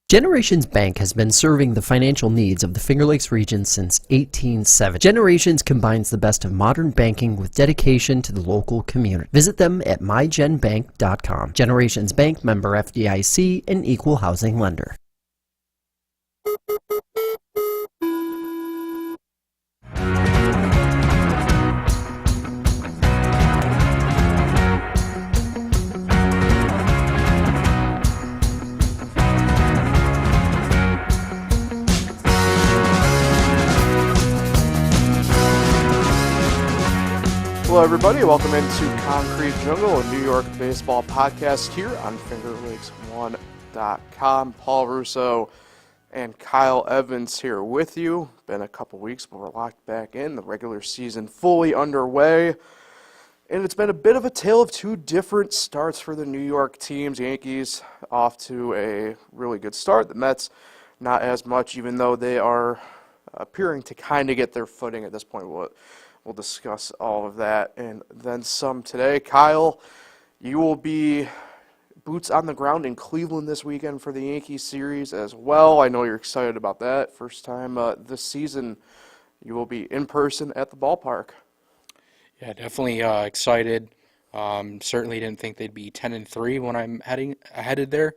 Generations Bank has been serving the financial needs of the Finger Lakes region since 1870. Generations combines the best of modern banking with dedication to the local community. Visit them at mygenbank.com. Generations Bank, member FDIC, and equal housing lender. Hello, everybody. Welcome into Concrete Jungle, a New York baseball podcast here on FingerLakes1.com. Paul Russo and Kyle Evans here with you. Been a couple weeks, but we're locked back in. The regular season fully underway. And it's been a bit of a tale of two different starts for the New York teams. Yankees off to a really good start. The Mets, not as much, even though they are appearing to kind of get their footing at this point. We'll discuss all of that and then some today. Kyle, you will be boots on the ground in Cleveland this weekend for the Yankees series as well. I know you're excited about that. First time this season you will be in person at the ballpark. Yeah, definitely excited. Certainly didn't think they'd be 10-3 when I'm headed there.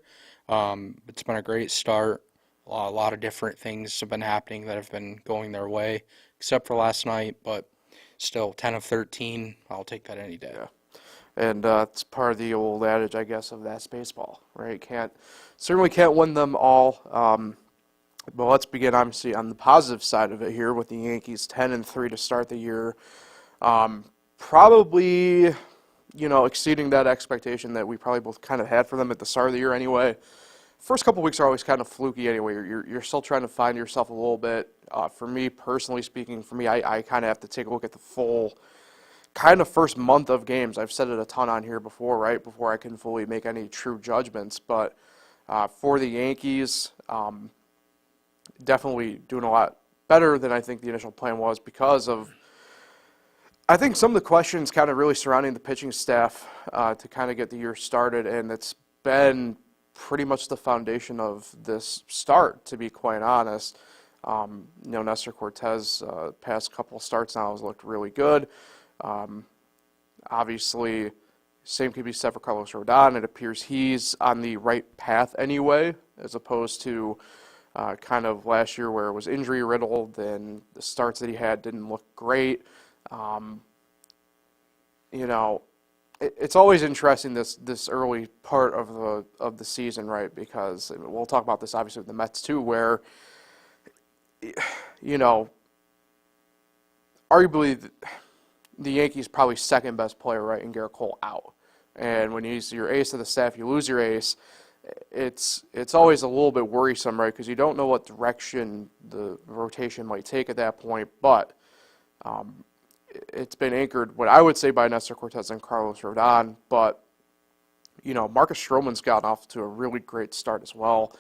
It's been a great start. A lot of different things have been happening that have been going their way, except for last night, but still, 10 of 13, I'll take that any day. Yeah. And it's part of the old adage, I guess, of that's baseball, right? Certainly can't win them all. But let's begin, obviously, on the positive side of it here with the Yankees 10-3 to start the year. Probably, exceeding that expectation that we probably both kind of had for them at the start of the year anyway. First couple weeks are always kind of fluky anyway. You're still trying to find yourself a little bit. For me, personally speaking, I kind of have to take a look at the full kind of first month of games. I've said it a ton on here before, right, before I can fully make any true judgments. But for the Yankees, definitely doing a lot better than I think the initial plan was because of, I think, some of the questions kind of really surrounding the pitching staff to kind of get the year started. And it's been pretty much the foundation of this start, to be quite honest. Nestor Cortez, past couple starts now has looked really good. Obviously, same could be said for Carlos Rodon. It appears he's on the right path anyway, as opposed to kind of last year where it was injury riddled and the starts that he had didn't look great. It's always interesting this early part of the season, right? Because we'll talk about this obviously with the Mets too, where arguably the Yankees probably second best player, right, in Garrett Cole out, and when he's your ace of the staff, you lose your ace. It's always a little bit worrisome, right? Because you don't know what direction the rotation might take at that point, but it's been anchored, what I would say, by Nestor Cortez and Carlos Rodon. But, Marcus Stroman's gotten off to a really great start as well.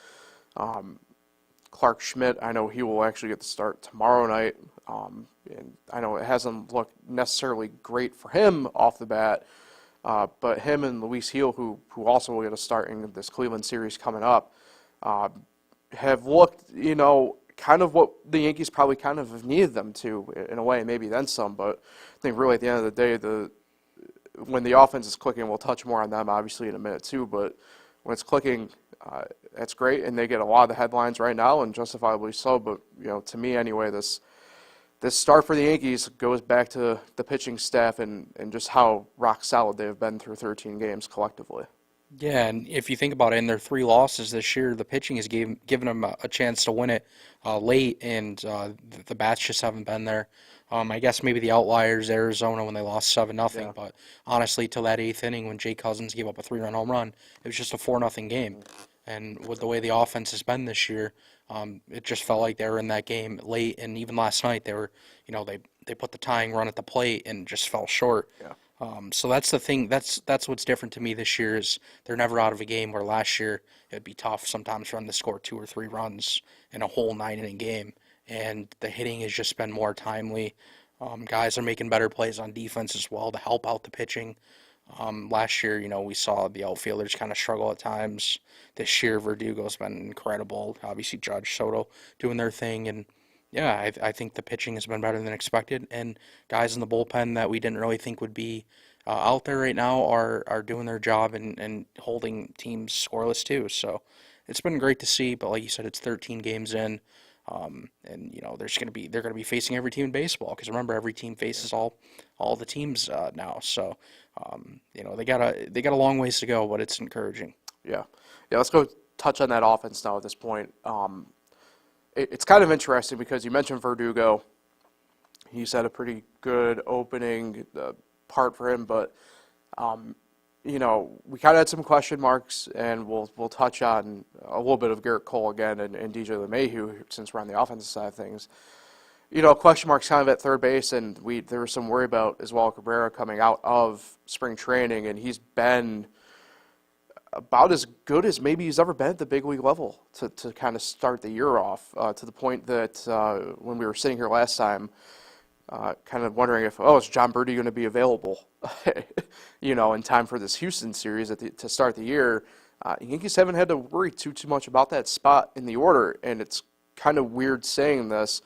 Clark Schmidt, I know he will actually get the start tomorrow night. And I know it hasn't looked necessarily great for him off the bat. But him and Luis Gil, who also will get a start in this Cleveland series coming up, have looked, kind of what the Yankees probably kind of have needed them to, in a way, maybe then some. But I think really at the end of the day, when the offense is clicking, we'll touch more on them obviously in a minute too, but when it's clicking, that's great, and they get a lot of the headlines right now, and justifiably so. But to me anyway, this start for the Yankees goes back to the pitching staff and just how rock solid they have been through 13 games collectively. Yeah, and if you think about it, in their 3 losses this year, the pitching has given them a chance to win it late, and the bats just haven't been there. I guess maybe the outliers, Arizona, when they lost 7-0, Yeah. But honestly, till that 8th inning when Jake Cousins gave up a 3-run home run, it was just a 4-0 game. And with the way the offense has been this year, it just felt like they were in that game late. And even last night, they were, they put the tying run at the plate and just fell short. Yeah. So that's the thing. That's what's different to me this year is they're never out of a game. Where last year it'd be tough sometimes for them to score 2 or 3 runs in a whole 9-inning game, and the hitting has just been more timely. Guys are making better plays on defense as well to help out the pitching. Last year, we saw the outfielders kind of struggle at times. This year, Verdugo's been incredible. Obviously, Judge, Soto doing their thing, and yeah, I think the pitching has been better than expected. And guys in the bullpen that we didn't really think would be out there right now are doing their job and holding teams scoreless too. So it's been great to see. But like you said, it's 13 games in. And they're gonna be facing every team in baseball because remember every team faces all the teams now. So they got a long ways to go, but it's encouraging. Yeah. Yeah, let's go touch on that offense now at this point. It's kind of interesting because you mentioned Verdugo. He's had a pretty good opening part for him, but we kind of had some question marks, and we'll touch on a little bit of Garrett Cole again and DJ LeMahieu since we're on the offensive side of things. Question marks kind of at third base, and there was some worry about Oswaldo Cabrera coming out of spring training, and he's been about as good as maybe he's ever been at the big league level to kind of start the year off, to the point that when we were sitting here last time, kind of wondering if, is John Birdie going to be available, in time for this Houston series to start the year. Yankees haven't had to worry too much about that spot in the order, and it's kind of weird saying this.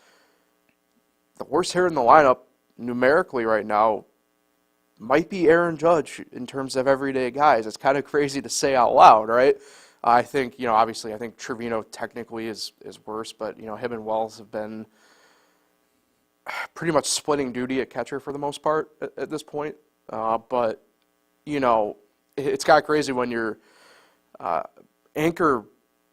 The worst hitter in the lineup numerically right now might be Aaron Judge in terms of everyday guys. It's kind of crazy to say out loud, right? I think, obviously, I think Trevino technically is worse, but, him and Wells have been pretty much splitting duty at catcher for the most part at this point. But, it's kind of crazy when your anchor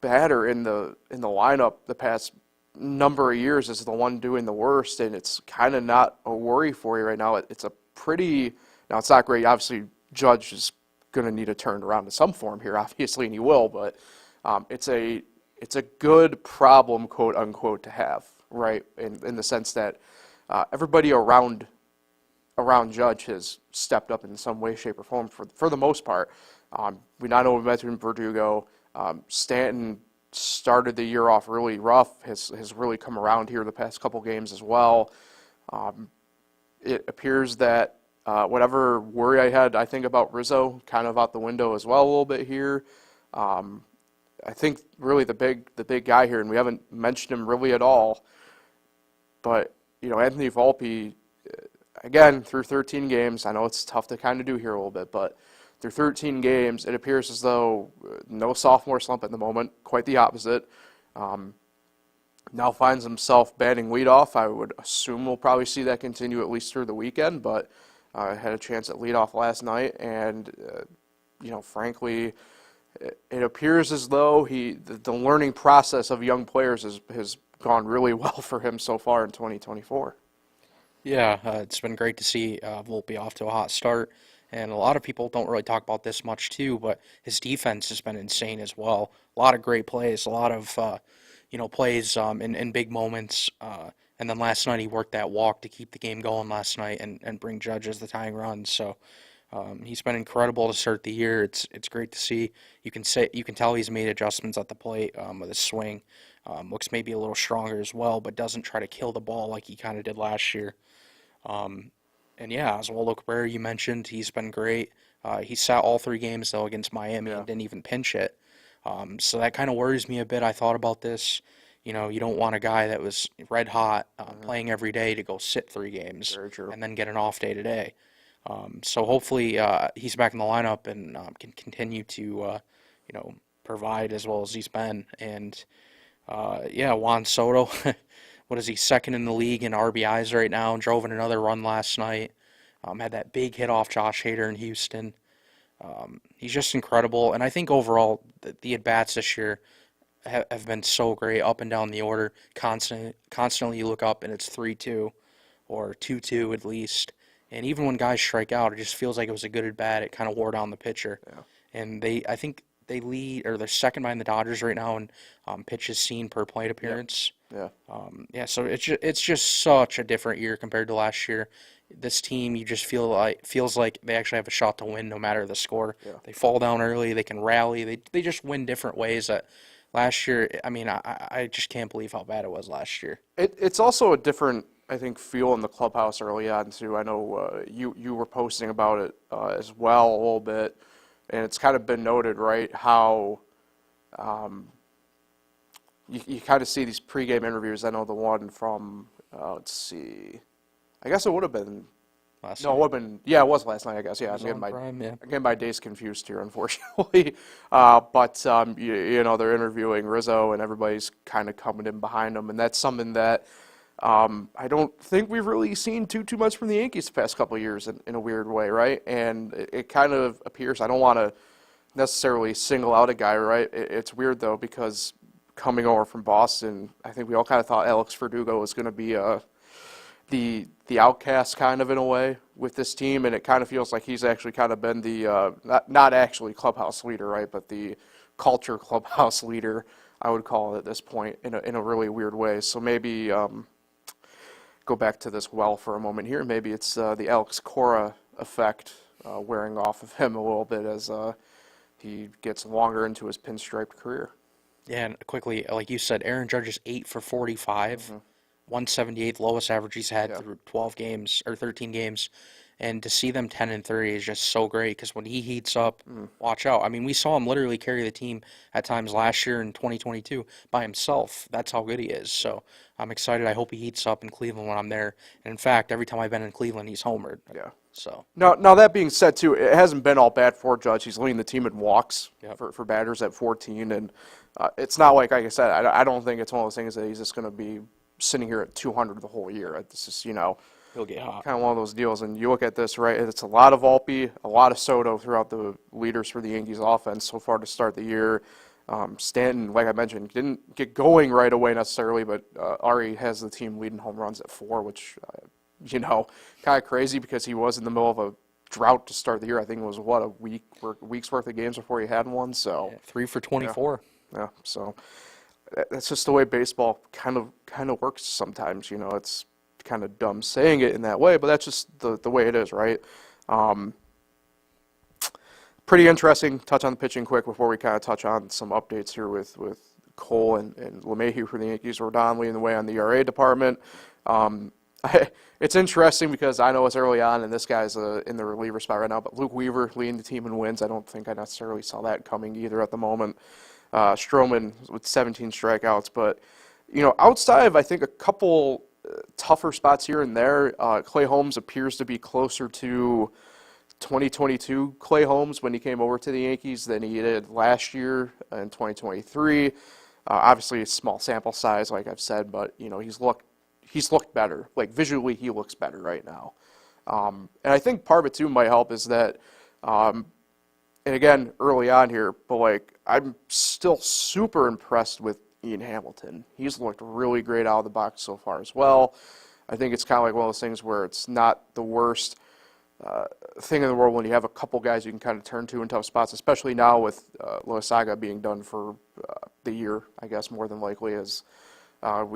batter in the lineup the past number of years is the one doing the worst, and it's kind of not a worry for you right now. It's a pretty, now it's not great. Obviously, Judge is going to need a turn around in some form here, obviously, and he will, but it's a good problem, quote unquote, to have, right? In the sense that everybody around Judge has stepped up in some way, shape, or form for the most part. We not only mentioned Verdugo, Stanton started the year off really rough, has really come around here the past couple games as well. It appears that whatever worry I had, I think, about Rizzo, kind of out the window as well a little bit here. I think really the big guy here, and we haven't mentioned him really at all, but Anthony Volpe, again, through 13 games, I know it's tough to kind of do here a little bit, but through 13 games, it appears as though no sophomore slump at the moment, quite the opposite. Now finds himself batting leadoff. I would assume we'll probably see that continue at least through the weekend, but had a chance at leadoff last night, and frankly, it appears as though the learning process of young players has gone really well for him so far in 2024. Yeah, it's been great to see Volpe off to a hot start. And a lot of people don't really talk about this much too, but his defense has been insane as well. A lot of great plays, a lot of plays in big moments. And then last night he worked that walk to keep the game going last night and bring Judge as the tying run. So he's been incredible to start the year. It's great to see. You can tell he's made adjustments at the plate with his swing. Looks maybe a little stronger as well, but doesn't try to kill the ball like he kind of did last year. And yeah, Oswaldo Cabrera, you mentioned, he's been great. He sat all 3 games, though, against Miami and didn't even pinch it. So that kind of worries me a bit. I thought about this. You don't want a guy that was red hot, playing every day to go sit 3 games and then get an off day today. So hopefully he's back in the lineup and can continue to, provide as well as he's been. And, Juan Soto, what is he, second in the league in RBIs right now, and drove in another run last night. Had that big hit off Josh Hader in Houston. He's just incredible. And I think overall the at-bats this year have been so great up and down the order. Constantly you look up and it's 3-2 or 2-2 at least. And even when guys strike out, it just feels like it was a good at-bat. It kind of wore down the pitcher. Yeah. And I think they lead, or they're second behind the Dodgers right now in pitches seen per plate appearance. Yeah. So it's just such a different year compared to last year. This team, you just feels like they actually have a shot to win no matter the score. Yeah. They fall down early, they can rally, they just win different ways. That last year, I mean, I just can't believe how bad it was last year. It's also a different I think, feel in the clubhouse early on too. I know you were posting about it as well a little bit, and it's kind of been noted, right, how you kind of see these pregame interviews. I know the one from let's see, I guess it would have been. Last No, it night. would have been, yeah, it was last night, I guess. Yeah, Amazon Prime, yeah. I'm getting my days confused here, unfortunately. But you know, they're interviewing Rizzo, and everybody's kind of coming in behind them, and that's something that I don't think we've really seen too much from the Yankees the past couple of years in a weird way, right? And it kind of appears, I don't want to necessarily single out a guy, right? It's weird, though, because coming over from Boston, I think we all kind of thought Alex Verdugo was going to be the outcast kind of in a way with this team, and it kind of feels like he's actually kind of been the not actually clubhouse leader, right, but the culture clubhouse leader, I would call it at this point, in a really weird way. So maybe go back to this well for a moment here. Maybe it's the Alex Cora effect wearing off of him a little bit as he gets longer into his pinstriped career. Yeah, and quickly, like you said, Aaron Judge is 8 for 45, 178th lowest average he's had Yeah. through 12 games or 13 games, and to see them 10-3 is just so great because when he heats up, watch out. I mean, we saw him literally carry the team at times last year in 2022 by himself. That's how good he is. So I'm excited. I hope he heats up in Cleveland when I'm there. And in fact, every time I've been in Cleveland, he's homered. Yeah. So Now that being said, too, it hasn't been all bad for Judge. He's leading the team in walks Yep. for batters at 14, and it's not like I said, I don't think it's one of those things that he's just going to be sitting here at 200 the whole year. It's just, you know, he'll get hot. kind of one of those deals. And you look at this, right, it's a lot of Volpe, a lot of Soto throughout the leaders for the Yankees offense so far to start the year. Stanton, like I mentioned, didn't get going right away necessarily, but Ari has the team leading home runs at 4, which, you know, kind of crazy because he was in the middle of a drought to start the year. I think it was, what, a week's worth of games before he had one. So Yeah, 3 for 24. yeah, so that's just the way baseball kind of works sometimes. You know, it's kind of dumb saying it in that way, but that's just the way it is, right? Pretty interesting. Touch on the pitching quick before we kind of touch on some updates here with Cole and LeMahieu for the Yankees. Rodon leading the way on the ERA department. It's interesting because I know it's early on, and this guy's in the reliever spot right now, but Luke Weaver leading the team in wins. I don't think I necessarily saw that coming either at the moment. Stroman with 17 strikeouts, but you know, outside of I think a couple tougher spots here and there, Clay Holmes appears to be closer to 2022 Clay Holmes when he came over to the Yankees than he did last year in 2023. Obviously, a small sample size, like I've said, but you know, he's looked better. Like visually, he looks better right now. And I think part of it too might help is that. And again, early on here, but like I'm still super impressed with Ian Hamilton. He's looked really great out of the box so far as well. I think it's kind of like one of those things where it's not the worst thing in the world when you have a couple guys you can kind of turn to in tough spots, especially now with Loisaga being done for the year, I guess, more than likely, as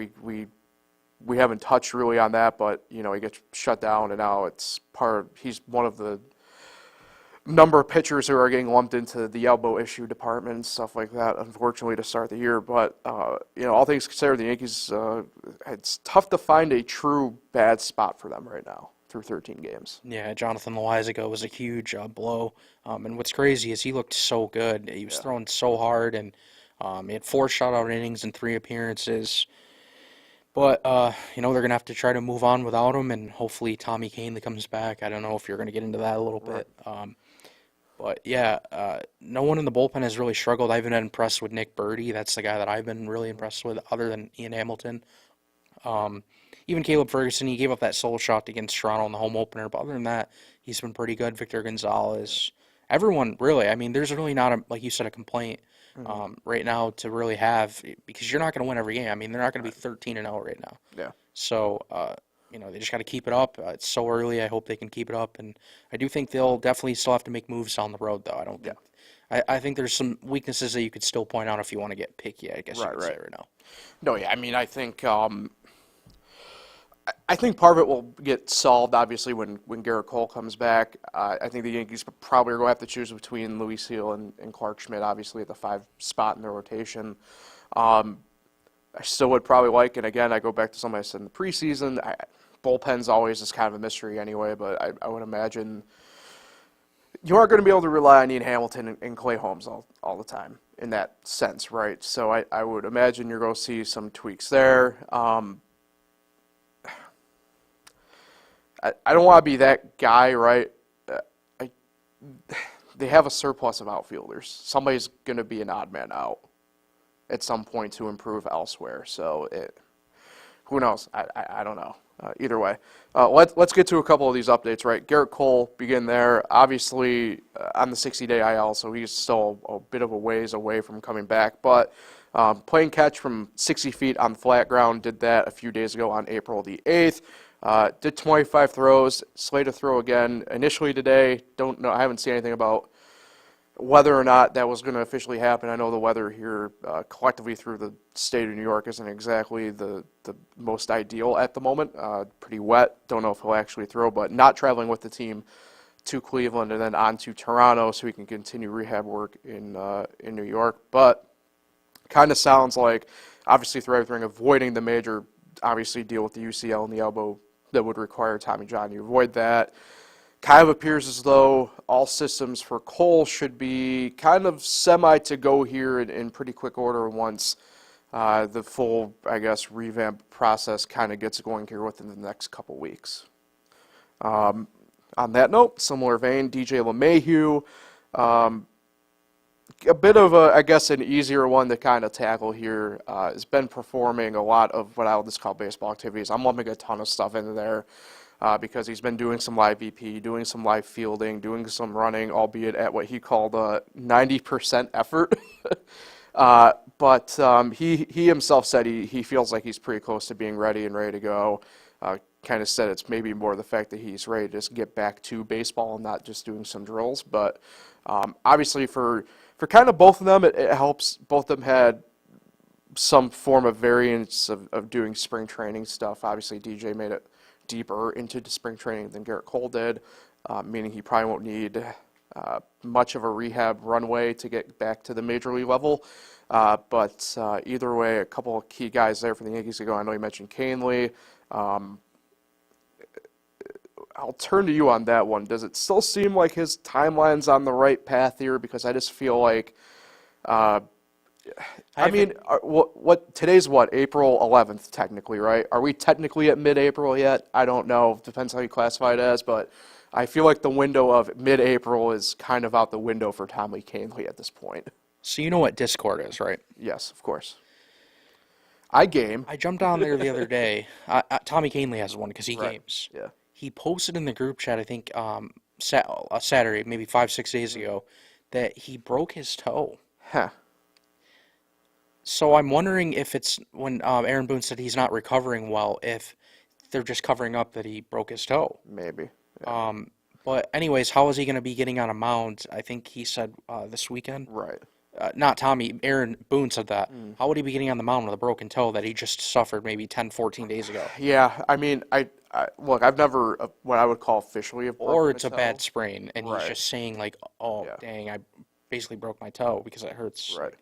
we haven't touched really on that, but you know, he gets shut down, and now he's one of the number of pitchers who are getting lumped into the elbow issue department and stuff like that, unfortunately, to start the year. But, you know, all things considered, the Yankees, it's tough to find a true bad spot for them right now through 13 games. Yeah, Jonathan Loizaga was a huge blow. And what's crazy is he looked so good. He was throwing so hard, and he had 4 shutout innings and 3 appearances. But, you know, they're going to have to try to move on without him, and hopefully Tommy Kahnle comes back. I don't know if you're going to get into that a little bit. But, yeah, no one in the bullpen has really struggled. I've been impressed with Nick Burdi. That's the guy that I've been really impressed with, other than Ian Hamilton. Even Caleb Ferguson, he gave up that solo shot against Toronto in the home opener. But other than that, he's been pretty good. Victor Gonzalez. Everyone, really. I mean, there's really not, like you said, a complaint right now to really have, because you're not going to win every game. I mean, they're not going to be 13-0 right now. Yeah. So, you know, they just got to keep it up. It's so early. I hope they can keep it up. And I do think they'll definitely still have to make moves down the road, though. I don't think. I think there's some weaknesses that you could still point out if you want to get picky, I guess you could say right now. No, yeah, I mean, I think part of it will get solved, obviously, when Garrett Cole comes back. I think the Yankees probably are going to have to choose between Luis Gil and Clark Schmidt, obviously, at the 5 spot in their rotation. I still would probably like, and again, I go back to something I said in the preseason, bullpen's always just kind of a mystery anyway, but I would imagine you aren't going to be able to rely on Ian Hamilton and Clay Holmes all the time in that sense, right? So I would imagine you're going to see some tweaks there. I don't want to be that guy, right? They have a surplus of outfielders. Somebody's going to be an odd man out at some point to improve elsewhere. So who knows? I don't know. Either way, let's get to a couple of these updates, right? Garrett Cole, begin there. Obviously, on the 60-day IL, so he's still a bit of a ways away from coming back. But playing catch from 60 feet on the flat ground, did that a few days ago on April the 8th. Did 25 throws, slated to throw again initially today. Don't know. I haven't seen anything about whether or not that was going to officially happen. I know the weather here collectively through the state of New York isn't exactly the most ideal at the moment. Pretty wet. Don't know if he'll actually throw, but not traveling with the team to Cleveland and then on to Toronto so he can continue rehab work in New York. But kind of sounds like, obviously through everything, avoiding the major, obviously deal with the UCL and the elbow that would require Tommy John. You avoid that. Kind of appears as though all systems for Cole should be kind of semi to go here in pretty quick order once the full, I guess, revamp process kind of gets going here within the next couple weeks. On that note, similar vein, DJ LeMahieu, a bit of a, I guess, an easier one to kind of tackle here. Has been performing a lot of what I would just call baseball activities. I'm lumping a ton of stuff into there. Because he's been doing some live BP, doing some live fielding, doing some running, albeit at what he called 90% effort. But he himself said he feels like he's pretty close to being ready and ready to go. Kind of said it's maybe more the fact that he's ready to just get back to baseball and not just doing some drills. But obviously for kind of both of them, it helps. Both of them had some form of variance of doing spring training stuff. Obviously, DJ made it deeper into the spring training than Garrett Cole did, meaning he probably won't need much of a rehab runway to get back to the major league level. But either way, a couple of key guys there for the Yankees to go. I know you mentioned Canely. I'll turn to you on that one. Does it still seem like his timeline's on the right path here? Because I just feel like today's what, April 11th technically, right? Are we technically at mid-April yet? I don't know. Depends how you classify it as, but I feel like the window of mid-April is kind of out the window for Tommy Canely at this point. So you know what Discord is, right? Yes, of course. I jumped on there the other day. Tommy Canely has one because he games. Yeah. He posted in the group chat, I think, Saturday, maybe 5-6 days ago, that he broke his toe. Huh. So I'm wondering if it's when Aaron Boone said he's not recovering well, if they're just covering up that he broke his toe. Maybe. Yeah. But anyways, how is he going to be getting on a mound? I think he said this weekend. Right. Not Tommy, Aaron Boone said that. How would he be getting on the mound with a broken toe that he just suffered maybe 10, 14 days ago? Yeah, I mean, look, I've never what I would call officially a broken Or it's a toe. bad sprain, and Right. he's just saying like, oh, Yeah. dang, I basically broke my toe because it hurts. Right.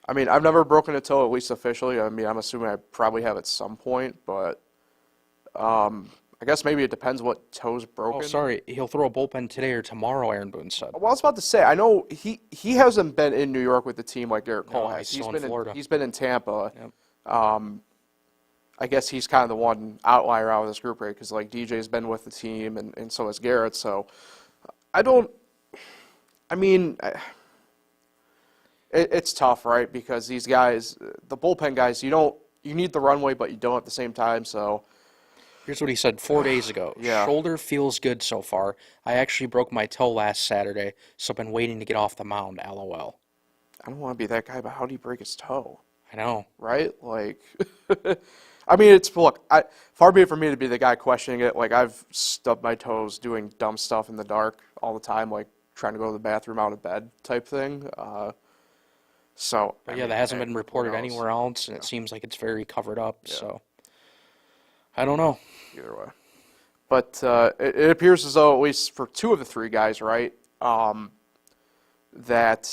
I mean, I've never broken a toe, at least officially. I mean, I'm assuming I probably have at some point, but I guess maybe it depends what toe's broken. Oh, sorry, he'll throw a bullpen today or tomorrow, Aaron Boone said. Well, I was about to say, I know he hasn't been in New York with the team like Garrett Cole No, has. he's still been in Florida. He's been in Tampa. Yep. I guess he's kind of the one outlier out of this group, right? Because like DJ's been with the team, and so has Garrett. So it's tough, right? Because these guys, the bullpen guys, you need the runway, but you don't at the same time. So Here's what he said 4 days ago. Yeah. Shoulder feels good so far. I actually broke my toe last Saturday, so I've been waiting to get off the mound, LOL. I don't want to be that guy, but how do you break his toe? I know. Right? Like, I mean, far be it from me to be the guy questioning it. Like, I've stubbed my toes doing dumb stuff in the dark all the time, like trying to go to the bathroom out of bed type thing. But that hasn't been reported who knows? anywhere else, and it seems like it's very covered up, so I don't know. Either way. But it appears as though, at least for two of the three guys, right, that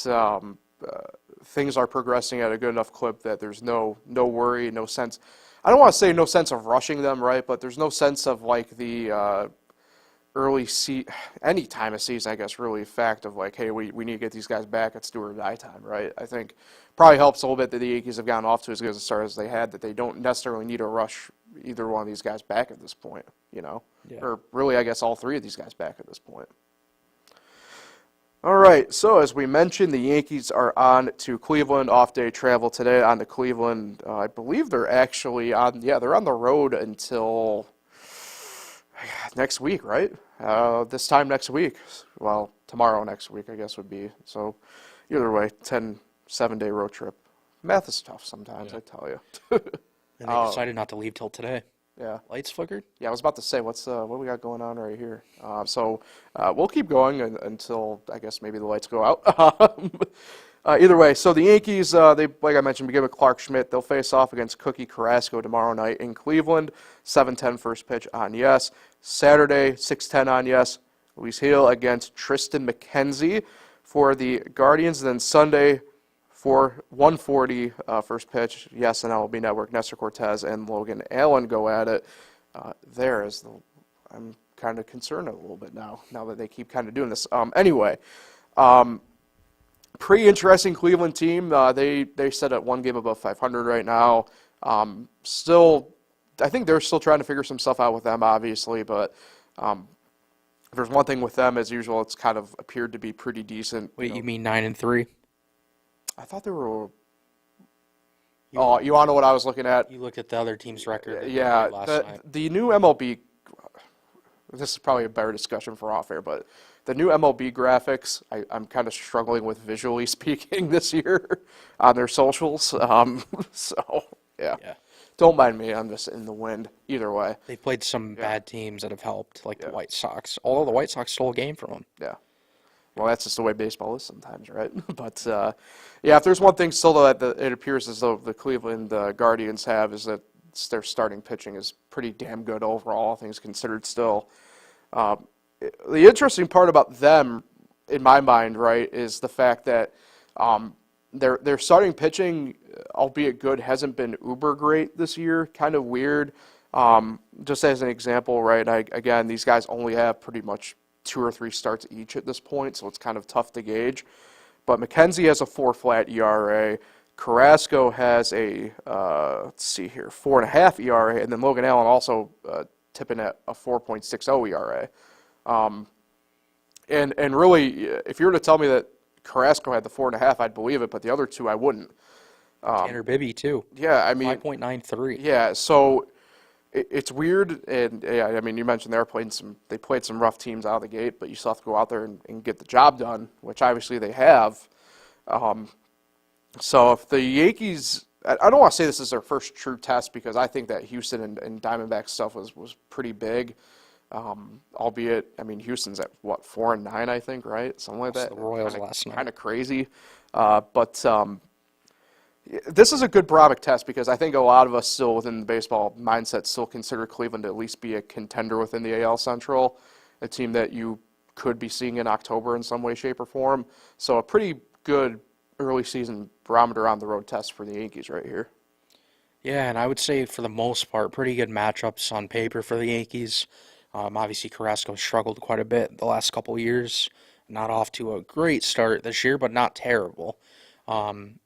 things are progressing at a good enough clip that there's no worry, no sense. I don't want to say no sense of rushing them, right? But there's no sense of like the any time of season, I guess, really fact of like, hey, we need to get these guys back. It's do or die time, right? I think probably helps a little bit that the Yankees have gotten off to as good a start as they had, that they don't necessarily need to rush either one of these guys back at this point, Yeah. Or really, I guess, all three of these guys back at this point. All right, so as we mentioned, the Yankees are on to Cleveland, off-day travel today on to Cleveland. I believe they're actually they're on the road until next week, right? This time next week. Well, tomorrow next week, I guess, would be. So either way, 7-day road trip. Math is tough sometimes, I tell you. And they decided not to leave till today. Yeah. Lights flickered? Yeah, I was about to say, what we got going on right here? So we'll keep going until, I guess, maybe the lights go out. Either way, so the Yankees, they, like I mentioned, begin with Clark Schmidt. They'll face off against Cookie Carrasco tomorrow night in Cleveland. 7:10 first pitch on Yes. Saturday, 6:10 on Yes. Luis Gil against Tristan McKenzie for the Guardians. And then Sunday, for 1:40 first pitch, Yes and MLB Network, Nestor Cortez and Logan Allen go at it. I'm kind of concerned a little bit now that they keep kind of doing this. Anyway, pretty interesting Cleveland team. They sit at one game above 500 right now. Still, I think they're still trying to figure some stuff out with them, obviously, but if there's one thing with them, as usual, it's kind of appeared to be pretty decent. Wait, you mean 9-3? I thought they were. Oh, you want to know what I was looking at? You looked at the other team's record. Yeah, last night. the new MLB. This is probably a better discussion for off air, but the new MLB graphics, I'm kind of struggling with visually speaking this year on their socials. So yeah, don't mind me. I'm just in the wind. Either way, they played some bad teams that have helped, like the White Sox. Although the White Sox stole a game from them. Yeah. Well, that's just the way baseball is sometimes, right? But, if there's one thing still that it appears as though the Cleveland Guardians have is that their starting pitching is pretty damn good overall, all things considered still. The interesting part about them, in my mind, right, is the fact that their starting pitching, albeit good, hasn't been uber great this year. Kind of weird. Just as an example, right, again, these guys only have pretty much 2 or 3 starts each at this point, so it's kind of tough to gauge. But McKenzie has a 4 flat ERA. Carrasco has a 4.5 ERA, and then Logan Allen also tipping at a 4.60 ERA. And really, if you were to tell me that Carrasco had the 4.5, I'd believe it, but the other 2 I wouldn't. Tanner Bibby too. Yeah, I mean 5.93. Yeah, so it's weird, and I mean, you mentioned they played some rough teams out of the gate, but you still have to go out there and get the job done, which obviously they have. So if the Yankees, I don't want to say this is their first true test because I think that Houston and Diamondback stuff was pretty big. Albeit, I mean, Houston's at 4-9, I think, right? Something like that. The Royals last night. Kind of crazy, but. This is a good barometric test because I think a lot of us still within the baseball mindset still consider Cleveland to at least be a contender within the AL Central, a team that you could be seeing in October in some way, shape, or form. So a pretty good early season barometer on the road test for the Yankees right here. Yeah, and I would say for the most part, pretty good matchups on paper for the Yankees. Obviously, Carrasco struggled quite a bit the last couple years. Not off to a great start this year, but not terrible.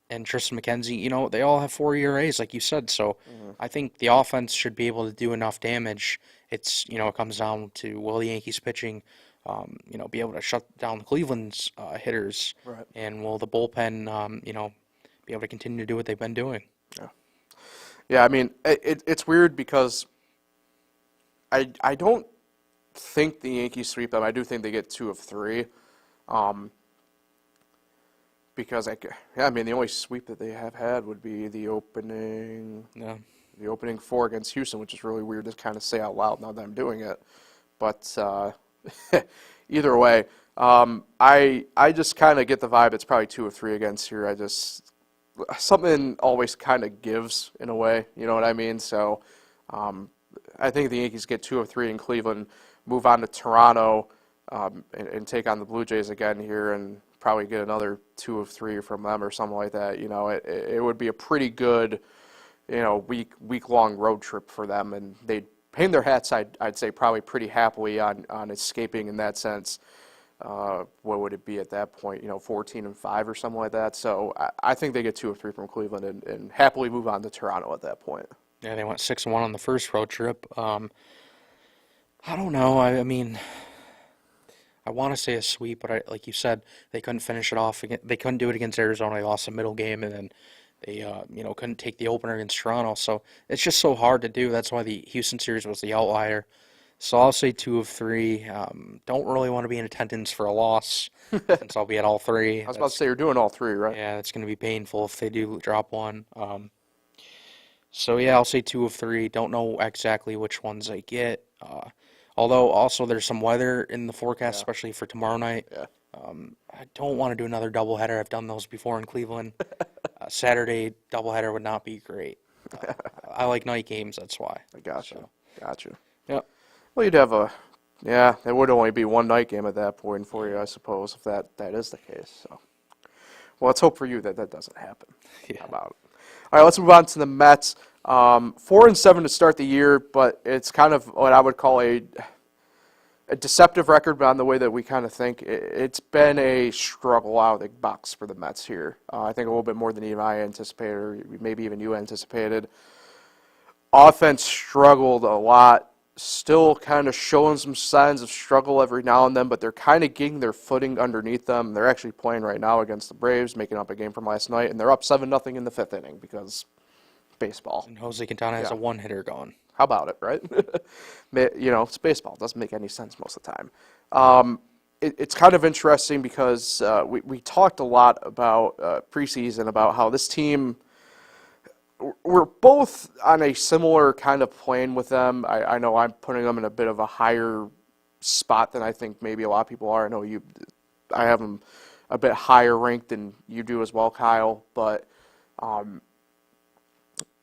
And Tristan McKenzie, they all have 4 ERAs, like you said. So I think the offense should be able to do enough damage. It comes down to will the Yankees pitching, be able to shut down Cleveland's hitters, right. And will the bullpen, be able to continue to do what they've been doing. Yeah. I mean, it's weird because I don't think the Yankees sweep them. I do think they get 2 of 3. Because the only sweep that they have had would be the opening 4 against Houston, which is really weird to kind of say out loud now that I'm doing it. But either way, I just kind of get the vibe it's probably 2 of 3 against here. Something always kind of gives in a way, you know what I mean? So I think the Yankees get 2 of 3 in Cleveland, move on to Toronto, and take on the Blue Jays again here, and probably get another 2 of 3 from them or something like that. It would be a pretty good week-long road trip for them, and they'd hang their hats, I'd say, probably pretty happily on escaping in that sense. What would it be at that point? 14-5 or something like that. So I think they get 2 or 3 from Cleveland and happily move on to Toronto at that point. Yeah, they went 6-1 on the first road trip. I don't know. I mean, I want to say a sweep, but like you said, they couldn't finish it off. They couldn't do it against Arizona. They lost the middle game, and then they, couldn't take the opener against Toronto. So it's just so hard to do. That's why the Houston series was the outlier. So I'll say 2 of 3. Don't really want to be in attendance for a loss since I'll be at all 3. I was about to say you're doing all 3, right? Yeah, it's going to be painful if they do drop one. So yeah, I'll say 2 of 3. Don't know exactly which ones I get. Although also there's some weather in the forecast, especially for tomorrow night. Yeah. I don't want to do another doubleheader. I've done those before in Cleveland. Saturday doubleheader would not be great. I like night games, that's why. I got you. So, Got you. yep. Well, you'd have it would only be one night game at that point for you, I suppose, if that is the case. So, well, let's hope for you that doesn't happen. Yeah. How about it? All right, let's move on to the Mets. 4-7 to start the year, but it's kind of what I would call a deceptive record on the way that we kind of think. It's been a struggle out of the box for the Mets here. I think a little bit more than even I anticipated, or maybe even you anticipated. Offense struggled a lot. Still kind of showing some signs of struggle every now and then, but they're kind of getting their footing underneath them. They're actually playing right now against the Braves, making up a game from last night, and they're up 7-0 in the 5th inning because baseball. And Jose Quintana has a one-hitter going. How about it, right? It's baseball. It doesn't make any sense most of the time. It's kind of interesting because we talked a lot about preseason about how this team, we're both on a similar kind of plane with them. I know I'm putting them in a bit of a higher spot than I think maybe a lot of people are. I have them a bit higher ranked than you do as well, Kyle. But,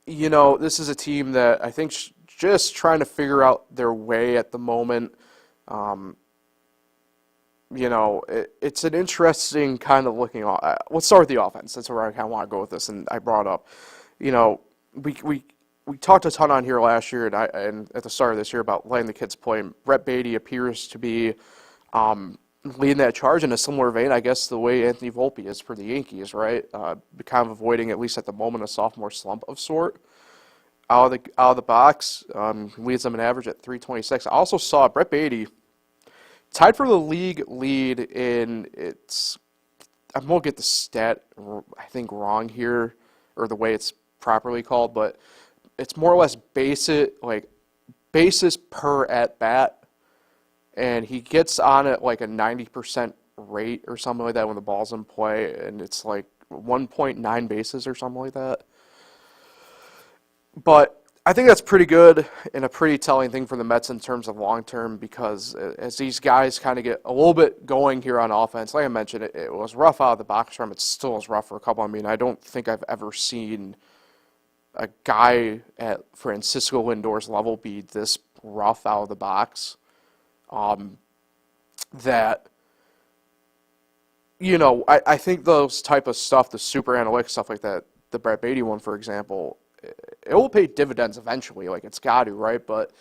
this is a team that I think just trying to figure out their way at the moment. It's an interesting kind of looking. Let's start with the offense. That's where I kind of want to go with this. And I brought up, we talked a ton on here last year and at the start of this year about letting the kids play. Brett Beatty appears to be leading that charge in a similar vein, I guess, the way Anthony Volpe is for the Yankees, right? Kind of avoiding, at least at the moment, a sophomore slump of sort. Out of the box, leads them an average at 326. I also saw Brett Beatty tied for the league lead in I'm going to get the stat, I think, wrong here, or the way it's properly called, but it's more or less bases per at bat, and he gets on at like a 90% rate or something like that when the ball's in play, and it's like 1.9 bases or something like that. But I think that's pretty good and a pretty telling thing for the Mets in terms of long term, because as these guys kind of get a little bit going here on offense, like I mentioned, it was rough out of the box for them. It still is rough for a couple. I mean, I don't think I've ever seen a guy at Francisco Lindor's level be this rough out of the box. I think those type of stuff, the super analytics stuff like that, the Brett Beatty one, for example, it will pay dividends eventually, like it's got to, right? But,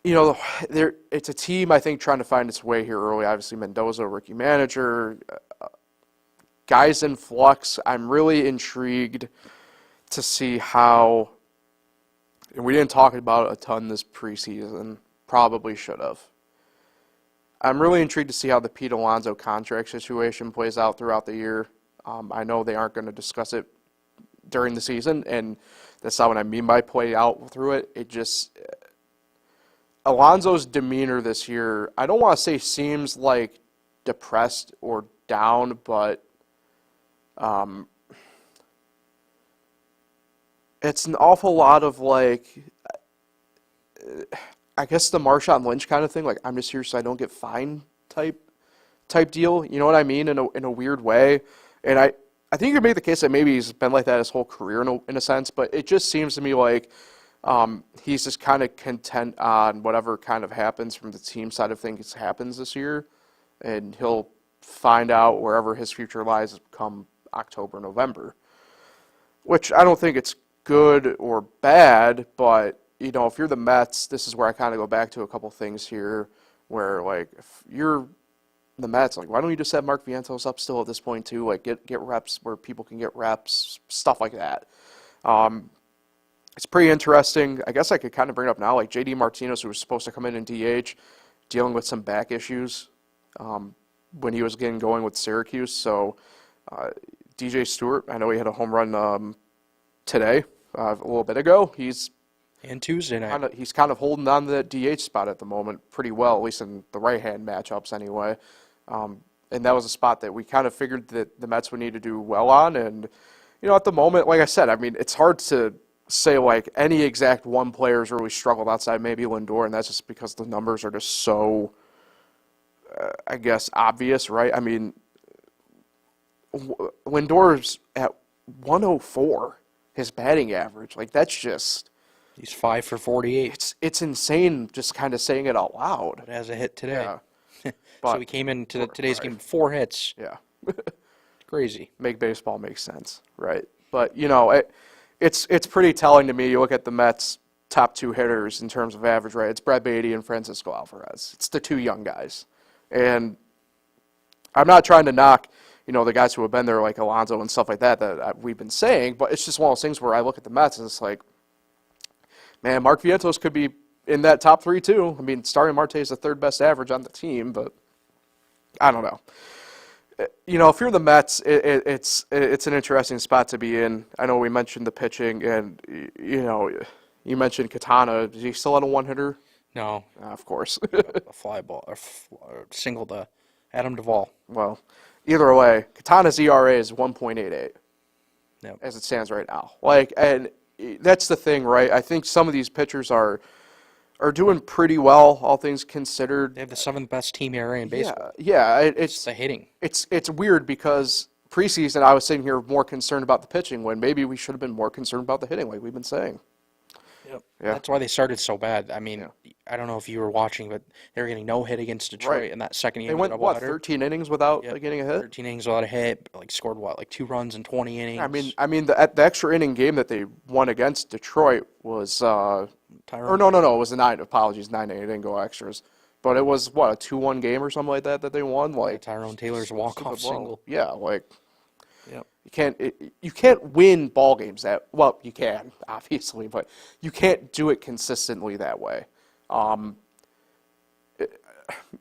it's a team, I think, trying to find its way here early. Obviously, Mendoza, rookie manager, guys in flux. I'm really intrigued to see how, and we didn't talk about it a ton this preseason, probably should have. I'm really intrigued to see how the Pete Alonso contract situation plays out throughout the year. I know they aren't going to discuss it during the season, and that's not what I mean by play out through it. It just, Alonso's demeanor this year, I don't want to say seems like depressed or down, but it's an awful lot of I guess the Marshawn Lynch kind of thing, like I'm just here so I don't get fined type deal. You know what I mean? In a weird way. And I think you could make the case that maybe he's been like that his whole career in a sense, but it just seems to me like he's just kind of content on whatever kind of happens from the team side of things happens this year, and he'll find out wherever his future lies come October, November. which I don't think it's good or bad, but, if you're the Mets, this is where I kind of go back to a couple things here where, like, if you're the Mets, like, why don't you just have Mark Vientos up still at this point, too? Like, get reps where people can get reps, stuff like that. It's pretty interesting. I guess I could kind of bring it up now, like J.D. Martinez, who was supposed to come in DH, dealing with some back issues when he was getting going with Syracuse. So DJ Stewart, I know he had a home run today, a little bit ago. And Tuesday night. He's kind of holding on to that DH spot at the moment pretty well, at least in the right-hand matchups anyway. And that was a spot that we kind of figured that the Mets would need to do well on. And, at the moment, like I said, I mean, it's hard to say, like, any exact one player's really struggled outside maybe Lindor, and that's just because the numbers are just so, I guess, obvious, right? I mean, Lindor's at 104, his batting average. Like, that's just... He's 5 for 48. It's insane just kind of saying it out loud. But has a hit today. Yeah. So he came into today's game with 4 hits. Yeah. Crazy. Make baseball make sense, right? But, it's pretty telling to me. You look at the Mets' top 2 hitters in terms of average, right? It's Brett Beatty and Francisco Alvarez. It's the 2 young guys. And I'm not trying to knock, the guys who have been there like Alonso and stuff like that we've been saying, but it's just one of those things where I look at the Mets and it's like, man, Mark Vientos could be in that top 3 too. I mean, starting Marte is the 3rd best average on the team, but I don't know. If you're the Mets, it's an interesting spot to be in. I know we mentioned the pitching, and you mentioned Katana. Is he still on a 1-hitter? No. Of course. A fly ball, or single to Adam Duvall. Well, either way, Katana's ERA is 1.88 Yep. as it stands right now. Like, and that's the thing, right? I think some of these pitchers are doing pretty well, all things considered. They have the 7th best team ERA in baseball. Yeah. It's the hitting. It's weird because preseason I was sitting here more concerned about the pitching when maybe we should have been more concerned about the hitting, like we've been saying. Yep. Yeah. That's why they started so bad. I mean, I don't know if you were watching, but they were getting no hit against Detroit in that second game. They went, 13 innings without getting a hit? 13 innings without a hit, like scored, like 2 runs in 20 innings? I mean, the extra inning game that they won against Detroit was, no, it was a 9, apologies, 9 inning, didn't go extras. But it was, a 2-1 game or something like that they won? Like Tyrone Taylor's walk-off single. Yeah, like... Yep. You can't win ball games you can, obviously, but you can't do it consistently that way.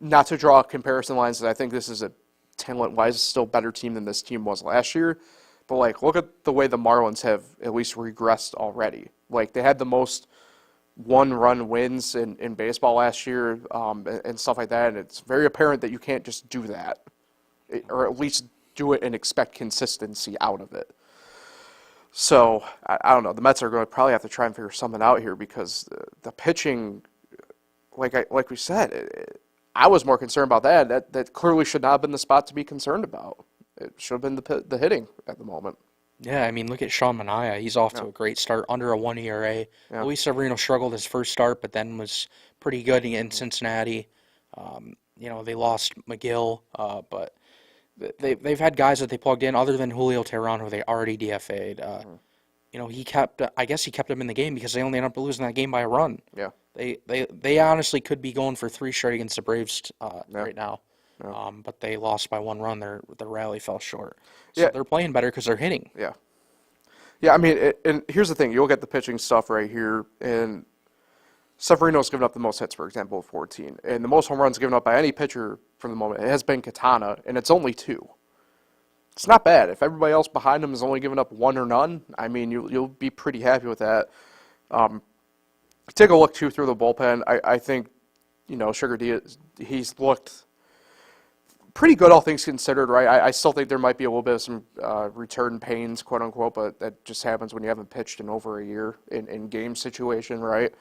Not to draw comparison lines, I think this is a talent-wise still better team than this team was last year. But, like, look at the way the Marlins have at least regressed already. Like, they had the most one-run wins in baseball last year and stuff like that, and it's very apparent that you can't just do that, or at least do it and expect consistency out of it. So, I don't know. The Mets are going to probably have to try and figure something out here because the pitching, like we said, I was more concerned about that. That clearly should not have been the spot to be concerned about. It should have been the hitting at the moment. Yeah, I mean, look at Sean Manaea. He's off to a great start, under a 1 ERA. Yeah. Luis Severino struggled his first start, but then was pretty good in Cincinnati. They lost McGill, but they've had guys that they plugged in other than Julio Teheran, who they already DFA'd. He kept him in the game because they only ended up losing that game by a run. Yeah. They honestly could be going for 3 straight against the Braves right now. Yeah. But they lost by 1 run. Their rally fell short. So they're playing better because they're hitting. Yeah. Yeah, I mean, and here's the thing. You'll get the pitching stuff right here, and Severino's given up the most hits, for example, 14. And the most home runs given up by any pitcher from the moment, it has been Katana, and it's only 2. It's not bad. If everybody else behind him is only giving up 1 or none, I mean, you'll be pretty happy with that. Take a look, too, through the bullpen. I think, Sugar Diaz, he's looked pretty good, all things considered, right? I still think there might be a little bit of some return pains, quote unquote, but that just happens when you haven't pitched in over a year in game situation, right?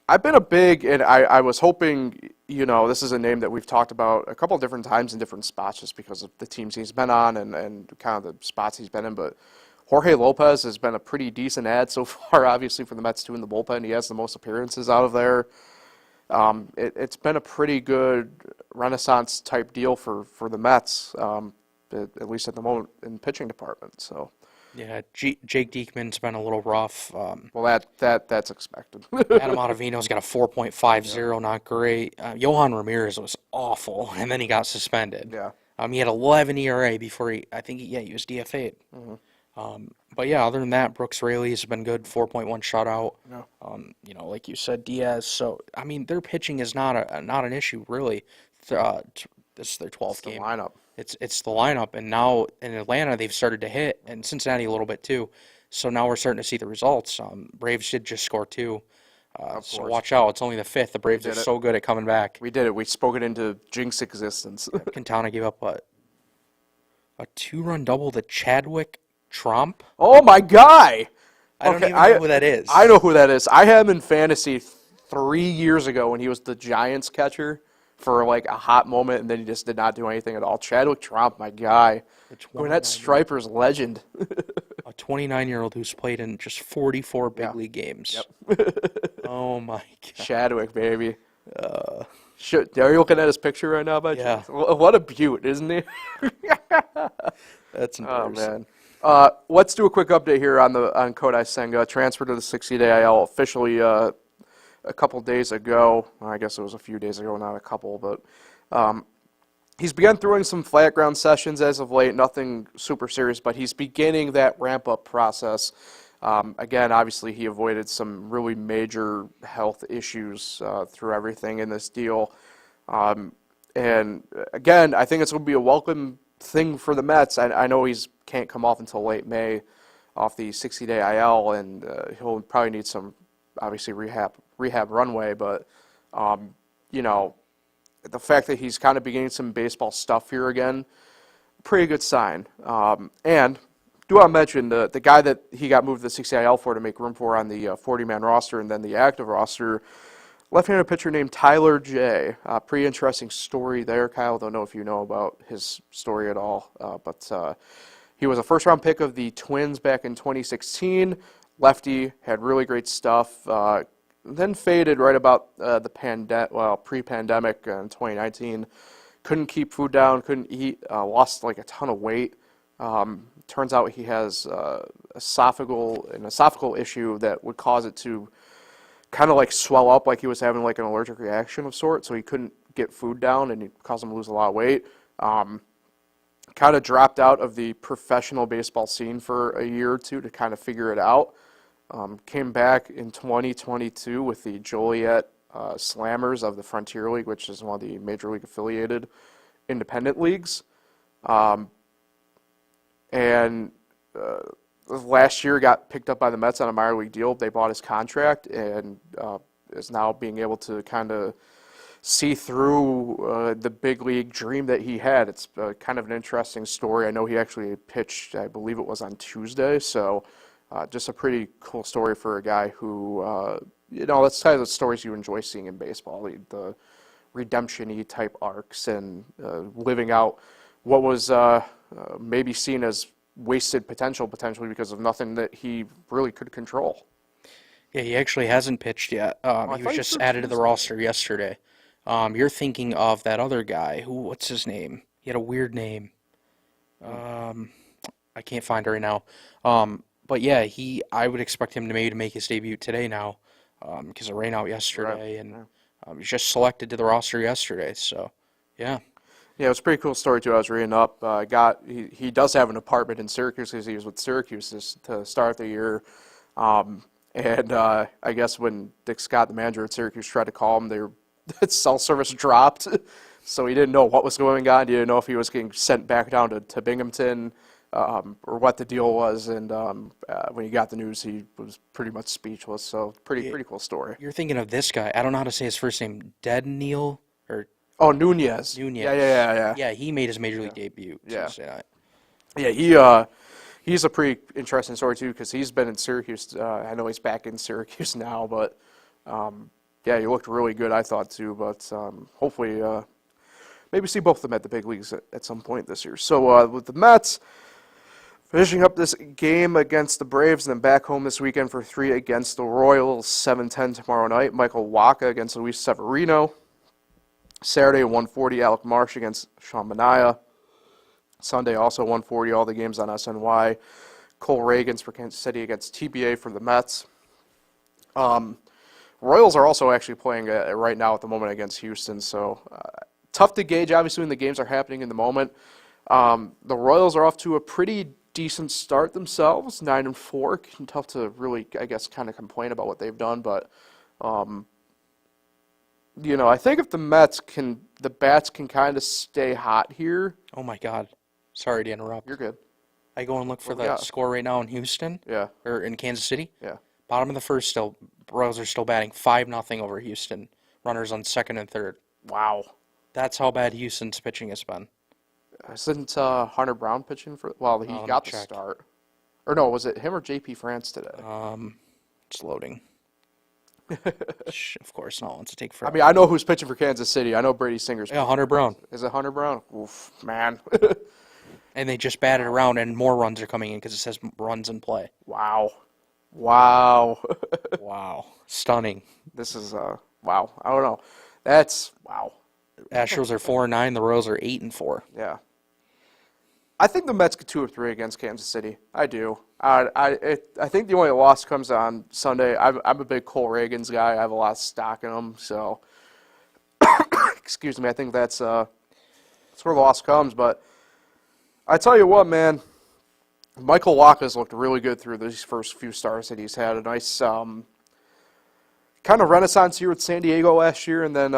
I've been a big, and I was hoping, this is a name that we've talked about a couple of different times in different spots just because of the teams he's been on and kind of the spots he's been in, but Jorge Lopez has been a pretty decent ad so far, obviously, for the Mets, too, in the bullpen. He has the most appearances out of there. It's been a pretty good Renaissance-type deal for the Mets. at least at the moment, in pitching department. So, Yeah, Jake Diekman's been a little rough. well, that's expected. Adam Ottavino's got a 4.50, not great. Johan Ramirez was awful, and then he got suspended. Yeah. He had 11 ERA before he was DFA'd. But yeah, other than that, Brooks Raley's been good, 4.1 shutout. Yeah. Like you said, Diaz. So I mean, their pitching is not an issue really. This is their 12th game. Lineup. It's the lineup, and now in Atlanta they've started to hit, and Cincinnati a little bit too. So now we're starting to see the results. Braves did just score 2. So watch out. It's only the 5th. The Braves are so good at coming back. We did it. We spoke it into Jinx existence. Quintana gave up a 2-run double to Chadwick Tromp. Oh, my guy! I don't even know who that is. I know who that is. I had him in fantasy 3 years ago when he was the Giants catcher for like a hot moment, and then he just did not do anything at all. Chadwick Tromp, my guy. Gwinnett Striper's legend. A 29-year-old who's played in just 44 big league games. Yep. Oh, my God. Chadwick, baby. Are you looking at his picture right now, by chance? What a beaut, isn't he? That's embarrassing. Oh, man. Let's do a quick update here on Kodai Senga. Transferred to the 60-day IL officially a couple days ago. I guess it was a few days ago, not a couple, but he's begun throwing some flat ground sessions as of late. Nothing super serious, but he's beginning that ramp-up process. Again, obviously, he avoided some really major health issues through everything in this deal. And again, I think it's going to be a welcome thing for the Mets. I know he's can't come off until late May off the 60-day IL, and he'll probably need some, obviously, rehab runway. But, you know, the fact that he's kind of beginning some baseball stuff here again, pretty good sign. And do want to mention the guy that he got moved to the 60-day IL for to make room for on the 40-man roster and then the active roster, left-handed pitcher named Tyler J. Pretty interesting story there, Kyle. Don't know if you know about his story at all, but he was a first-round pick of the Twins back in 2016. Lefty, had really great stuff. Then faded right about pre-pandemic in 2019. Couldn't keep food down, couldn't eat, lost like a ton of weight. Turns out he has an esophageal issue that would cause it to kind of like swell up, like he was having like an allergic reaction of sorts, so he couldn't get food down, and it caused him to lose a lot of weight. Kind of dropped out of the professional baseball scene for a year or two to kind of figure it out. Came back in 2022 with the Joliet Slammers of the Frontier League, which is one of the major league affiliated independent leagues. And last year got picked up by the Mets on a minor league deal. They bought his contract and is now being able to kind of see through the big league dream that he had. It's kind of an interesting story. I know he actually pitched, I believe it was on Tuesday, so just a pretty cool story for a guy who, that's kind of the stories you enjoy seeing in baseball, the redemption-y type arcs and living out what was maybe seen as wasted potentially because of nothing that he really could control. Yeah, he actually hasn't pitched yet. He was just added to the roster yesterday. You're thinking of that other guy. What's his name? He had a weird name. I can't find it right now. But yeah, I would expect him to maybe make his debut today now, because it rained out yesterday, and he was just selected to the roster yesterday. So, yeah. Yeah, it was a pretty cool story too. I was reading up. He does have an apartment in Syracuse because he was with Syracuse to start the year. And I guess when Dick Scott, the manager at Syracuse, tried to call him, cell service dropped, so he didn't know what was going on. He didn't know if he was getting sent back down to Binghamton or what the deal was. And when he got the news, he was pretty much speechless. So pretty cool story. You're thinking of this guy. I don't know how to say his first name. Neil or. Oh, Nunez. Yeah. Yeah, he made his major league debut Tuesday night. Yeah, he's a pretty interesting story too because he's been in Syracuse. I know he's back in Syracuse now, but yeah, he looked really good, I thought too. But hopefully, maybe see both of them at the big leagues at some point this year. So with the Mets finishing up this game against the Braves, and then back home this weekend for 3 against the Royals, 7:10 tomorrow night. Michael Wacha against Luis Severino. Saturday, 1:40, Alec Marsh against Sean Manaea. Sunday also 140, all the games on SNY. Cole Reagans for Kansas City against TBA for the Mets. Royals are also actually playing right now at the moment against Houston, so tough to gauge, obviously, when the games are happening in the moment. The Royals are off to a pretty decent start themselves, 9-4. Tough to really, I guess, kind of complain about what they've done, but I think if the bats can kind of stay hot here. Oh my God. Sorry to interrupt. You're good. I go and look for What we the got? score right now in Houston. Yeah. Or in Kansas City. Yeah. Bottom of the first still. Royals are still batting 5-0 over Houston. Runners on second and third. Wow. That's how bad Houston's pitching has been. Isn't Hunter Brown pitching for? Well, he Let me got the check. start. Or no, was it him or JP France today? It's loading. Of course, no one wants to take I forever. mean, I know who's pitching for Kansas City. I know Brady Singer's. Yeah, Hunter Brown. Is it Hunter Brown? Oof, man. And they just batted around, and more runs are coming in because it says runs in play. Wow. Wow. Wow. Stunning. This is, wow. I don't know. That's, wow. Astros are 4-9. The Royals are 8-4. Yeah. I think the Mets get 2 or 3 against Kansas City. I do. I think the only loss comes on Sunday. I'm a big Cole Reagans guy. I have a lot of stock in him. So, excuse me. I think that's where the loss comes. But I tell you what, man. Michael Wacha's looked really good through these first few starts that he's had. A nice kind of renaissance here with San Diego last year, and then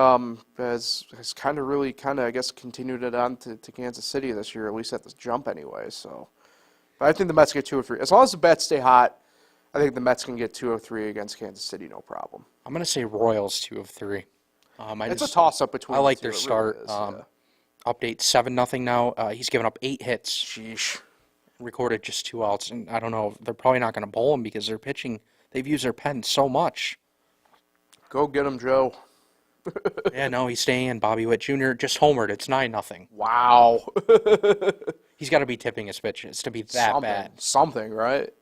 has kind of really I guess continued it on to Kansas City this year, at least at the jump anyway. So, but I think the Mets get 2 or 3 as long as the bats stay hot. I think the Mets can get 2 or 3 against Kansas City, no problem. I'm going to say Royals 2 of 3. It's a toss-up between. I like the two, their it start. really is, yeah. Update 7-0 now. He's given up 8 hits. Sheesh. Recorded just 2 outs, and I don't know. They're probably not going to bowl him because they're pitching. They've used their pen so much. Go get him, Joe. Yeah, no, he's staying in. Bobby Witt Jr. just homered. It's 9-0. Wow. He's got to be tipping his pitches to be that bad. Something, right?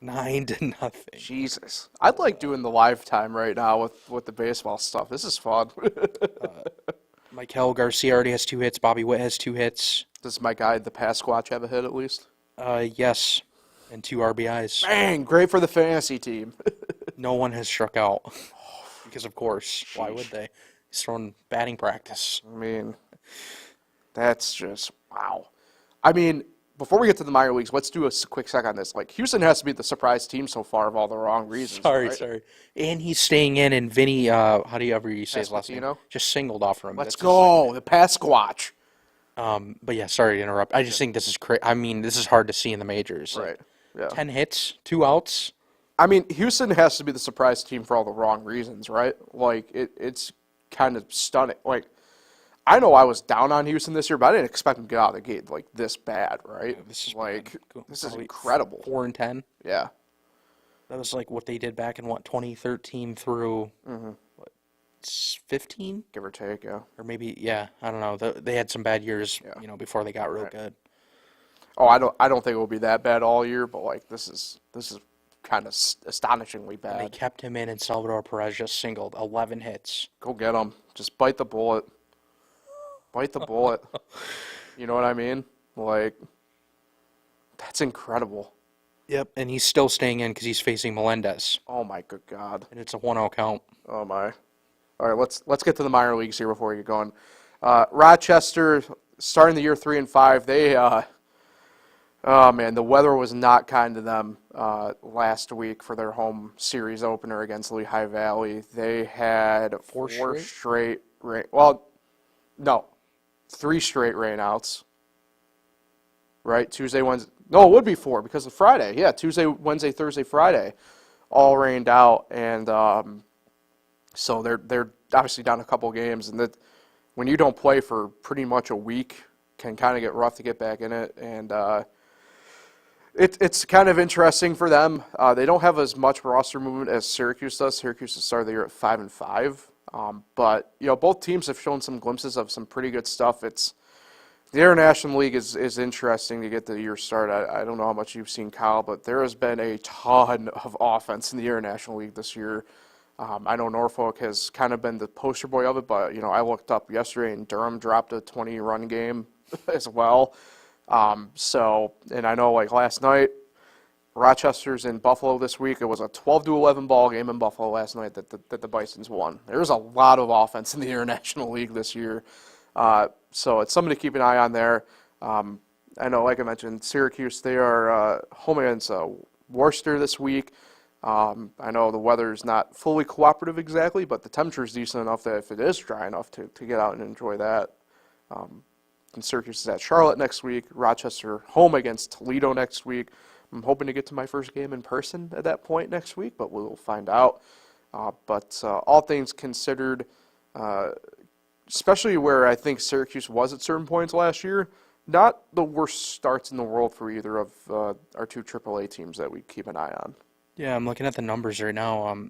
9-0. Jesus. I'd like doing the live time right now with the baseball stuff. This is fun. Michael Garcia already has 2 hits. Bobby Witt has 2 hits. Does my guy, the pass squatch, have a hit at least? Yes, and 2 RBIs. Bang! Great for the fantasy team. No one has struck out because, of course, why would they? He's throwing batting practice. I mean, that's just, wow. I mean, before we get to the minor leagues, let's do a quick sec on this. Like, Houston has to be the surprise team so far of all the wrong reasons. Sorry. And he's staying in, and Vinny, how do you ever say his last name? Espatino? Just singled off for him. Let's That's go. The pass squatch. But yeah, sorry to interrupt. I just think this is crazy. I mean, this is hard to see in the majors. Right. Yeah. 10 hits, 2 outs. I mean, Houston has to be the surprise team for all the wrong reasons, right? Like, it's kind of stunning. Like, I know I was down on Houston this year, but I didn't expect them to get out of the gate like this bad, right? This is like, bad. this is Probably incredible. 4-10. Yeah. That was like what they did back in 2013 through 15, Give or take, yeah. or maybe I don't know. They had some bad years, Yeah. before they got real good. Oh, I don't think it will be that bad all year, but like this is kind of astonishingly They bad. kept him in, and Salvador Perez just singled 11 hits. Go get him. Just bite the bullet. Bite the bullet. You know what I mean? Like, that's incredible. Yep, and he's still staying in because he's facing Melendez, Oh my good God. and it's a 1-0 count. Oh my. All right, let's get to the minor leagues here before we get going. Rochester starting the year 3-5. They oh man, the weather was not kind to them last week for their home series opener against Lehigh Valley. They had four straight rain. Well, no, 3 straight rainouts. Right, Tuesday, Wednesday. No, it would be 4 because of Friday. Yeah, Tuesday, Wednesday, Thursday, Friday, all rained out, and so they're obviously down a couple games, and that when you don't play for pretty much a week, can kind of get rough to get back in it, and it's kind of interesting for them. They don't have as much roster movement as Syracuse does. Syracuse has started the year at 5-5, but both teams have shown some glimpses of some pretty good stuff. The International League is interesting to get the year started. I don't know how much you've seen, Kyle, but there has been a ton of offense in the International League this year. I know Norfolk has kind of been the poster boy of it, but I looked up yesterday and Durham dropped a 20-run game as well. And I know like last night, Rochester's in Buffalo this week. It was a 12-11 ball game in Buffalo last night that the Bisons won. There's a lot of offense in the International League this year. So it's something to keep an eye on there. I know, like I mentioned, Syracuse, they are home against Worcester this week. I know the weather's not fully cooperative exactly, but the temperature's decent enough that if it is dry enough to get out and enjoy that. And Syracuse is at Charlotte next week. Rochester home against Toledo next week. I'm hoping to get to my first game in person at that point next week, but we'll find out. But all things considered, especially where I think Syracuse was at certain points last year, not the worst starts in the world for either of our two AAA teams that we keep an eye on. Yeah, I'm looking at the numbers right now.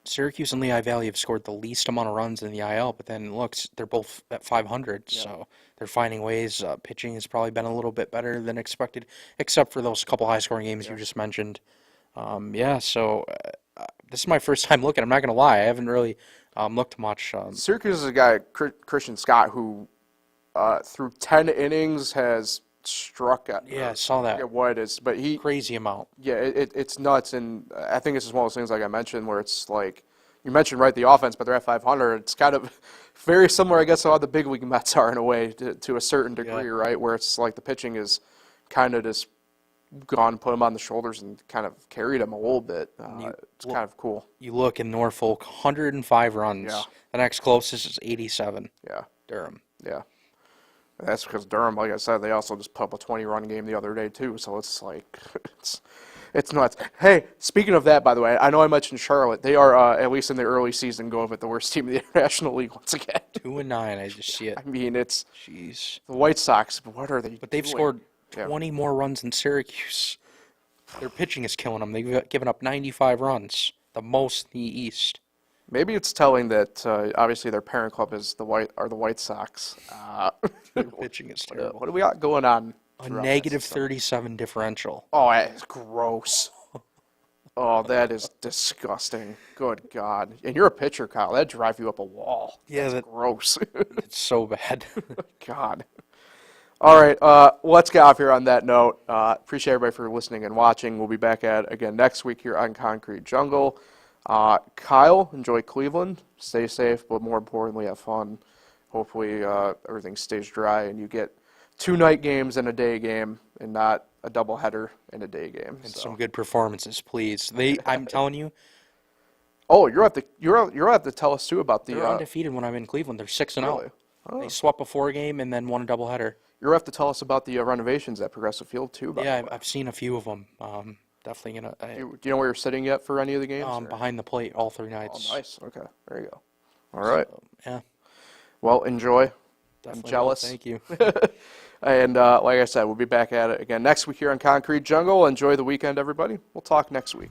Syracuse and Lehigh Valley have scored the least amount of runs in the IL, but then looks they're both at 500, so they're finding ways. Pitching has probably been a little bit better than expected, except for those couple high-scoring games you just mentioned. So this is my first time looking. I'm not going to lie, I haven't really looked much. Syracuse is a guy, Christian Scott, who through 10 innings has struck at. Yeah, I saw that. I forget what it is, but Crazy amount. Yeah, it's nuts, and I think it's just one of those things like I mentioned where it's like, you mentioned the offense, but they're at 500. It's kind of very similar, I guess, to how the big league Mets are in a way to a certain degree, right? Where it's like the pitching is kind of just gone, put them on the shoulders, and kind of carried them a little bit. It's kind of cool. You look in Norfolk, 105 runs. Yeah. The next closest is 87. Yeah. Durham. Yeah. That's because Durham, like I said, they also just put up a 20-run game the other day, too. So it's like, it's nuts. Hey, speaking of that, by the way, I know I mentioned Charlotte. They are, at least in the early season, going with the worst team in the International League once again. 2-9, I just see it. I mean, it's Jeez. the White Sox, but what are they But they've doing? scored 20 more runs than Syracuse. Their pitching is killing them. They've given up 95 runs, the most in the East. Maybe it's telling that obviously their parent club is the White Sox. Their pitching is terrible. What do we got going on? A throughout negative this system? 37 differential. Oh, that's gross. Oh, that is disgusting. Good God. And you're a pitcher, Kyle. That'd drive you up a wall. Yeah, That's gross. It's so bad. God. All right, let's get off here on that note. Appreciate everybody for listening and watching. We'll be back at it again next week here on Concrete Jungle. Kyle, enjoy Cleveland. Stay safe, but more importantly, have fun. Hopefully everything stays dry and you get 2 night games and a day game and not a doubleheader and a day game. And some good performances, please. I'm telling you, Oh, you're at the tell us too about the. they're undefeated when I'm in Cleveland. They're 6-0. Really? Oh. They swept a 4-game and then won a doubleheader. You're have to tell us about the renovations at Progressive Field too. By Yeah, the way. I've seen a few of them. Definitely Do you know where you're sitting yet for any of the games? or? behind the plate all 3 Oh, nights. nice. Okay, there you go. All right. Yeah, Well, enjoy. definitely. I'm jealous. Thank you. And like I said, we'll be back at it again next week here on Concrete Jungle. Enjoy the weekend, everybody. We'll talk next week.